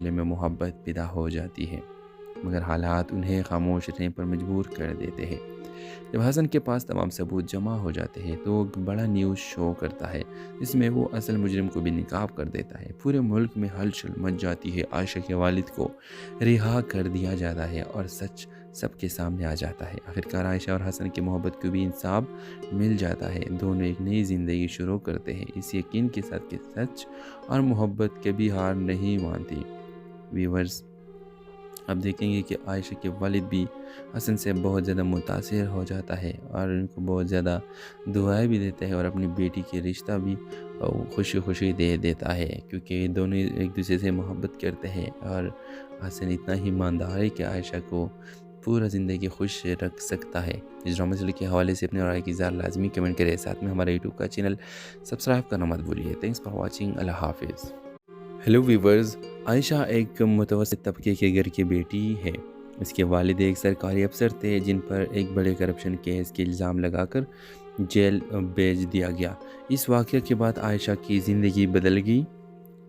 دل میں محبت پیدا ہو جاتی ہے، مگر حالات انہیں خاموش رہنے پر مجبور کر دیتے ہیں۔ جب حسن کے پاس تمام ثبوت جمع ہو جاتے ہیں تو وہ ایک بڑا نیوز شو کرتا ہے جس میں وہ اصل مجرم کو بھی نقاب کر دیتا ہے۔ پورے ملک میں ہلچل مچ جاتی ہے، عائشہ کے والد کو رہا کر دیا جاتا ہے اور سچ سب کے سامنے آ جاتا ہے۔ آخرکار عائشہ اور حسن کی محبت کو بھی انصاف مل جاتا ہے، دونوں ایک نئی زندگی شروع کرتے ہیں اس یقین کے ساتھ کہ سچ اور محبت کبھی ہار نہیں مانتی۔ ویورز، اب دیکھیں گے کہ عائشہ کے والد بھی حسن سے بہت زیادہ متاثر ہو جاتا ہے اور ان کو بہت زیادہ دعائیں بھی دیتا ہے اور اپنی بیٹی کے رشتہ بھی خوشی خوشی دے دیتا ہے، کیونکہ دونوں ایک دوسرے سے محبت کرتے ہیں اور حسن اتنا ہی ایماندار ہے کہ عائشہ کو پورا زندگی خوش رکھ سکتا ہے۔ اس ڈرامہ سیریل کے حوالے سے اپنے رائے کی اظہار لازمی کمنٹ کریں، ساتھ میں ہمارے یوٹیوب کا چینل سبسکرائب کرنا مت بھولیے۔ تھینکس فار واچنگ، اللہ حافظ۔ ہیلو ویورز، عائشہ ایک متوسط طبقے کے گھر کی بیٹی ہے۔ اس کے والد ایک سرکاری افسر تھے جن پر ایک بڑے کرپشن کیس کے الزام لگا کر جیل بھیج دیا گیا۔ اس واقعہ کے بعد عائشہ کی زندگی بدل گئی،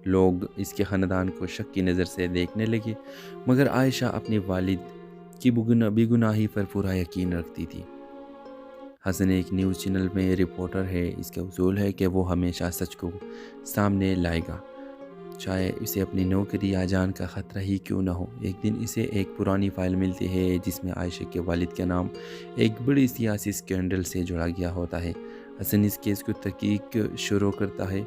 لوگ اس کے خاندان کو شک کی نظر سے دیکھنے لگے، مگر عائشہ اپنے والد کی بے گناہی پر پورا یقین رکھتی تھی۔ حسن ایک نیوز چینل میں رپورٹر ہے، اس کا اصول ہے کہ وہ ہمیشہ سچ کو سامنے لائے گا، چاہے اسے اپنی نوکری یا جان کا خطرہ ہی کیوں نہ ہو۔ ایک دن اسے ایک پرانی فائل ملتی ہے جس میں عائشہ کے والد کا نام ایک بڑی سیاسی اسکینڈل سے جڑا گیا ہوتا ہے۔ حسن اس کیس کو تحقیق شروع کرتا ہے۔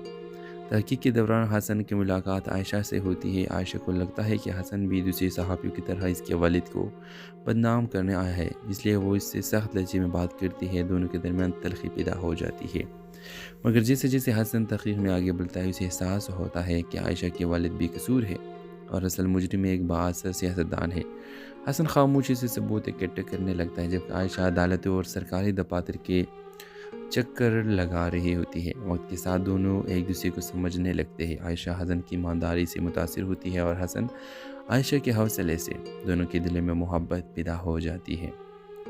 تحقیق کے دوران حسن کی ملاقات عائشہ سے ہوتی ہے۔ عائشہ کو لگتا ہے کہ حسن بھی دوسرے صحافیوں کی طرح اس کے والد کو بدنام کرنے آیا ہے، اس لیے وہ اس سے سخت لہجے میں بات کرتی ہے۔ دونوں کے درمیان تلخی پیدا ہو جاتی ہے، مگر جیسے جیسے حسن تحقیق میں آگے بڑھتا ہے اسے احساس ہوتا ہے کہ عائشہ کے والد بھی قصور ہے اور اصل مجرم ایک بااثر سیاستدان ہے۔ حسن خاموشی سے ثبوت اکٹھے کرنے لگتا ہے جبکہ عائشہ عدالتوں اور سرکاری دفاتر کے چکر لگا رہی ہوتی ہے۔ وقت کے ساتھ دونوں ایک دوسرے کو سمجھنے لگتے ہیں۔ عائشہ حسن کی ایمانداری سے متاثر ہوتی ہے اور حسن عائشہ کے حوصلے سے۔ دونوں کے دل میں محبت پیدا ہو جاتی ہے،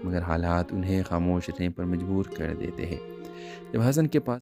مگر حالات انہیں خاموش رہنے پر مجبور کر دیتے ہیں۔ جب حسن کے پاس